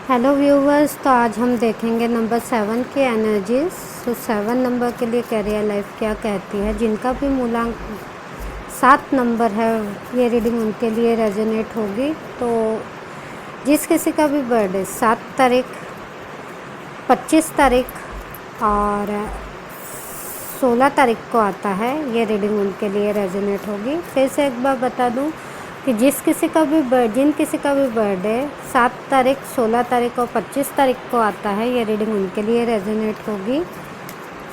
Hello viewers, तो आज हम देखेंगे नंबर 7 की एनर्जीज। तो 7 नंबर के लिए कैरियर लाइफ क्या कहती है। जिनका भी मूलांक 7 नंबर है, ये रीडिंग उनके लिए रेजोनेट होगी। तो जिस किसी का भी बर्थडे 7 तारीख, 25 तारीख और 16 तारीख को आता है, ये रीडिंग उनके लिए रेजोनेट होगी। फिर से एक बार बता दूं कि जिन किसी का भी बर्थडे 7 तारीख, 16 तारीख और 25 तारीख को आता है, ये रीडिंग उनके लिए रेजोनेट होगी।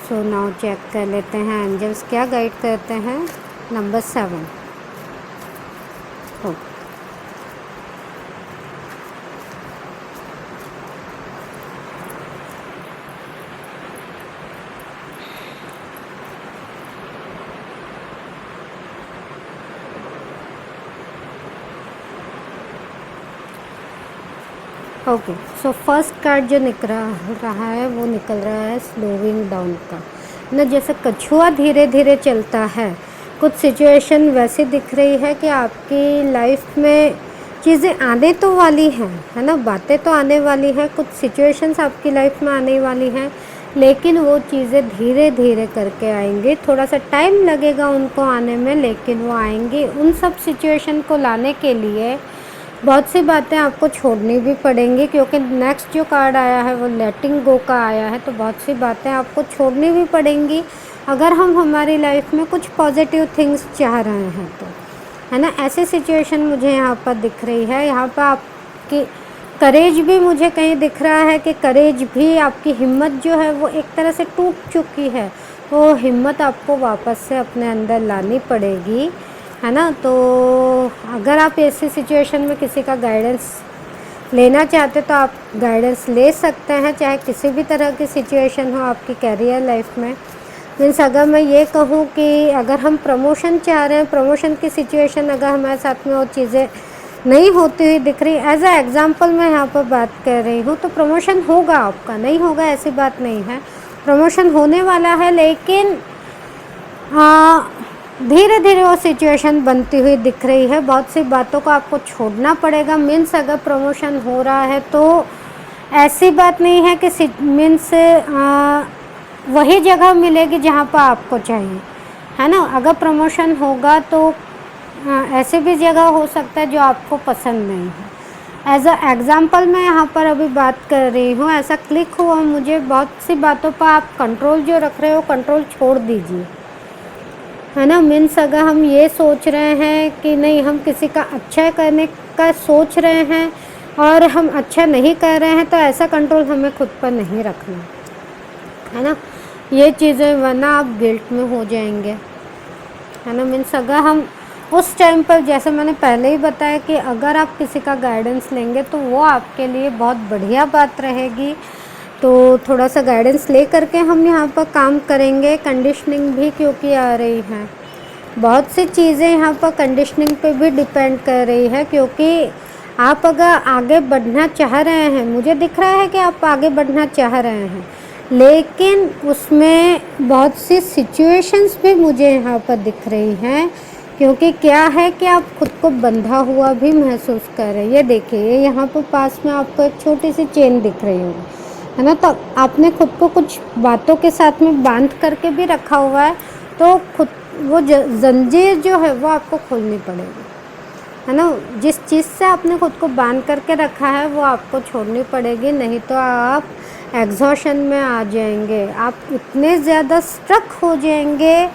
सो नाउ चेक कर लेते हैं एंजल्स क्या गाइड करते हैं नंबर 7 को। ओके, सो फर्स्ट कार्ड जो निकल रहा है वो निकल रहा है स्लोइंग डाउन का ना। जैसे कछुआ धीरे धीरे चलता है, कुछ सिचुएशन वैसी दिख रही है कि आपकी लाइफ में चीज़ें आने तो वाली हैं, है ना, बातें तो आने वाली हैं, कुछ सिचुएशंस आपकी लाइफ में आने वाली हैं, लेकिन वो चीज़ें धीरे धीरे करके आएंगी। थोड़ा सा टाइम लगेगा उनको आने में, लेकिन वो आएंगी। उन सब सिचुएशन को लाने के लिए बहुत सी बातें आपको छोड़नी भी पड़ेंगी, क्योंकि नेक्स्ट जो कार्ड आया है वो लेटिंग गो का आया है। तो बहुत सी बातें आपको छोड़नी भी पड़ेंगी अगर हम हमारी लाइफ में कुछ पॉजिटिव थिंग्स चाह रहे हैं तो, है ना। ऐसी सिचुएशन मुझे यहाँ पर दिख रही है। यहाँ पर आपकी करेज भी मुझे कहीं दिख रहा है कि करेज भी, आपकी हिम्मत जो है वो एक तरह से टूट चुकी है। वो हिम्मत आपको वापस से अपने अंदर लानी पड़ेगी, है ना। तो अगर आप ऐसी सिचुएशन में किसी का गाइडेंस लेना चाहते तो आप गाइडेंस ले सकते हैं, चाहे किसी भी तरह की सिचुएशन हो आपकी कैरियर लाइफ में। मीन्स अगर मैं ये कहूँ कि अगर हम प्रमोशन चाह रहे हैं, प्रमोशन की सिचुएशन अगर हमारे साथ में वो चीज़ें नहीं होती हुई दिख रही, एज अ एग्ज़ाम्पल मैं यहाँ पर बात कर रही हूँ, तो प्रमोशन होगा आपका, नहीं होगा ऐसी बात नहीं है, प्रमोशन होने वाला है। लेकिन धीरे धीरे वो सिचुएशन बनती हुई दिख रही है। बहुत सी बातों को आपको छोड़ना पड़ेगा। मीन्स अगर प्रमोशन हो रहा है तो ऐसी बात नहीं है कि मीन्स वही जगह मिलेगी जहाँ पर आपको चाहिए, है ना। अगर प्रमोशन होगा तो ऐसे भी जगह हो सकता है जो आपको पसंद नहीं है। एज अ एग्ज़ाम्पल मैं यहाँ पर अभी बात कर रही हूँ, ऐसा क्लिक हुआ मुझे। बहुत सी बातों पर आप कंट्रोल जो रख रहे हो, कंट्रोल छोड़ दीजिए, है ना। मीन्स अगर हम ये सोच रहे हैं कि नहीं, हम किसी का अच्छा करने का सोच रहे हैं और हम अच्छा नहीं कर रहे हैं, तो ऐसा कंट्रोल हमें खुद पर नहीं रखना, है ना। ये चीज़ें, वरना आप गिल्ट में हो जाएंगे, है ना। मीन्स अगर हम उस टाइम पर, जैसे मैंने पहले ही बताया कि अगर आप किसी का गाइडेंस लेंगे तो वो आपके लिए बहुत बढ़िया बात रहेगी। तो थोड़ा सा गाइडेंस ले करके हम यहाँ पर काम करेंगे। कंडीशनिंग भी क्योंकि आ रही है, बहुत सी चीज़ें यहाँ पर कंडीशनिंग पे भी डिपेंड कर रही है, क्योंकि आप अगर आगे बढ़ना चाह रहे हैं, मुझे दिख रहा है कि आप आगे बढ़ना चाह रहे हैं, लेकिन उसमें बहुत सी सिचुएशंस भी मुझे यहाँ पर दिख रही हैं। क्योंकि क्या है कि आप खुद को बंधा हुआ भी महसूस कर रहे हैं। ये देखिए, यहाँ पर पास में आपको एक छोटी सी चेन दिख रही होगी, है ना। तो आपने खुद को कुछ बातों के साथ में बांध करके भी रखा हुआ है, तो खुद वो जंजीर जो है वो आपको खोलनी पड़ेगी, है ना। जिस चीज़ से आपने खुद को बांध करके रखा है वो आपको छोड़नी पड़ेगी, नहीं तो आप एग्जॉशन में आ जाएंगे। आप इतने ज़्यादा स्ट्रक हो जाएंगे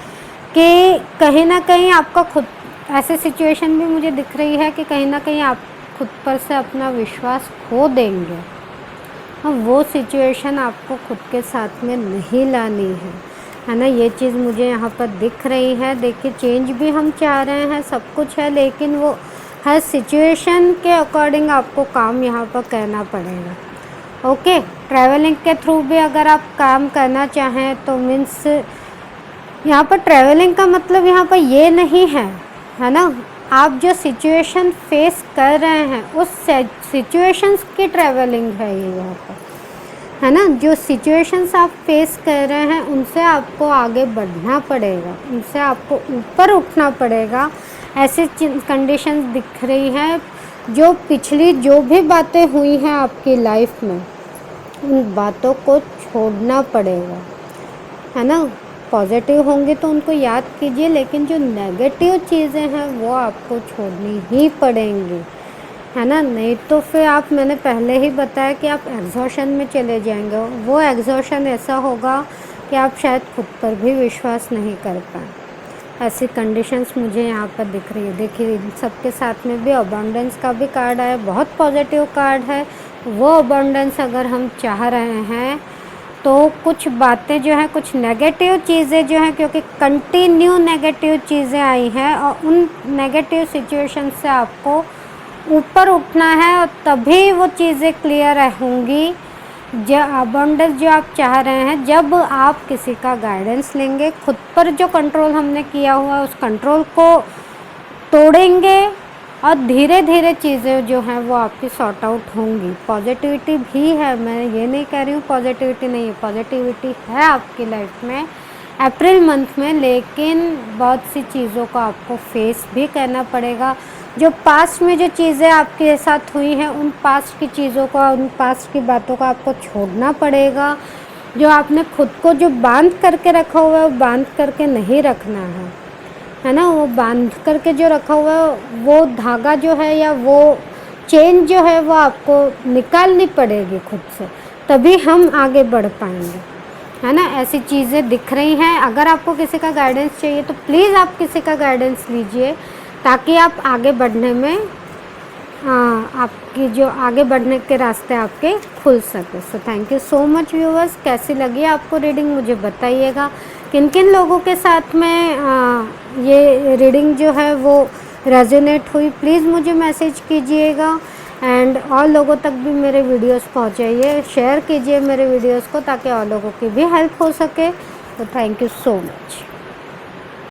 कि कहीं ना कहीं आपका खुद, ऐसे सिचुएशन भी मुझे दिख रही है कि कहीं ना कहीं आप खुद पर से अपना विश्वास खो देंगे। वो सिचुएशन आपको खुद के साथ में नहीं लानी है ना। ये चीज़ मुझे यहाँ पर दिख रही है। देखिए, चेंज भी हम चाह रहे हैं, सब कुछ है, लेकिन वो हर सिचुएशन के अकॉर्डिंग आपको काम यहाँ पर करना पड़ेगा। ओके, ट्रैवलिंग के थ्रू भी अगर आप काम करना चाहें तो मीन्स यहाँ पर ट्रैवलिंग का मतलब यहाँ पर ये नहीं है ना। आप जो सिचुएशन फेस कर रहे हैं उस सिचुएशंस की ट्रैवलिंग है ये यहाँ पर, है ना। जो सिचुएशंस आप फेस कर रहे हैं उनसे आपको आगे बढ़ना पड़ेगा, उनसे आपको ऊपर उठना पड़ेगा। ऐसी कंडीशंस दिख रही हैं जो पिछली जो भी बातें हुई हैं आपकी लाइफ में, उन बातों को छोड़ना पड़ेगा, है ना। पॉजिटिव होंगे तो उनको याद कीजिए, लेकिन जो नेगेटिव चीज़ें हैं वो आपको छोड़नी ही पड़ेंगी, है ना। नहीं तो फिर आप, मैंने पहले ही बताया कि आप एग्जॉशन में चले जाएंगे। वो एग्जॉशन ऐसा होगा कि आप शायद खुद पर भी विश्वास नहीं कर पाए। ऐसी कंडीशंस मुझे यहाँ पर दिख रही है। देखिए इन सबके साथ में भी अबंडेंस का भी कार्ड आया, बहुत पॉजिटिव कार्ड है। वो अबंडेंस अगर हम चाह रहे हैं तो कुछ बातें जो हैं, कुछ नेगेटिव चीज़ें जो हैं, क्योंकि कंटिन्यू नेगेटिव चीज़ें आई हैं और उन नेगेटिव सिचुएशन से आपको ऊपर उठना है और तभी वो चीज़ें क्लियर होंगी। जो अबंडेंस जो आप चाह रहे हैं, जब आप किसी का गाइडेंस लेंगे, खुद पर जो कंट्रोल हमने किया हुआ है उस कंट्रोल को तोड़ेंगे और धीरे धीरे चीज़ें जो हैं वो आपकी सॉर्ट आउट होंगी। पॉजिटिविटी भी है, मैं ये नहीं कह रही हूँ पॉजिटिविटी नहीं है, पॉजिटिविटी है आपकी लाइफ में अप्रैल मंथ में, लेकिन बहुत सी चीज़ों को आपको फेस भी करना पड़ेगा। जो पास्ट में जो चीज़ें आपके साथ हुई हैं, उन पास्ट की चीज़ों को, उन पास्ट की बातों को आपको छोड़ना पड़ेगा। जो आपने खुद को जो बांध करके रखा हुआ है वो बांध करके नहीं रखना है ना। वो बांध करके जो रखा हुआ है वो धागा जो है या वो चेन जो है वो आपको निकालनी पड़ेगी खुद से, तभी हम आगे बढ़ पाएंगे, है ना। ऐसी चीज़ें दिख रही हैं। अगर आपको किसी का गाइडेंस चाहिए तो प्लीज़ आप किसी का गाइडेंस लीजिए, ताकि आप आगे बढ़ने में आपकी जो आगे बढ़ने के रास्ते आपके खुल सके। So thank you so much viewers. कैसी लगी आपको रीडिंग मुझे बताइएगा। किन किन लोगों के साथ में ये रीडिंग जो है वो रेजोनेट हुई, प्लीज़ मुझे मैसेज कीजिएगा। एंड और लोगों तक भी मेरे वीडियोस पहुंचाइए, शेयर कीजिए मेरे वीडियोस को, ताकि और लोगों की भी हेल्प हो सके। तो थैंक यू सो मच।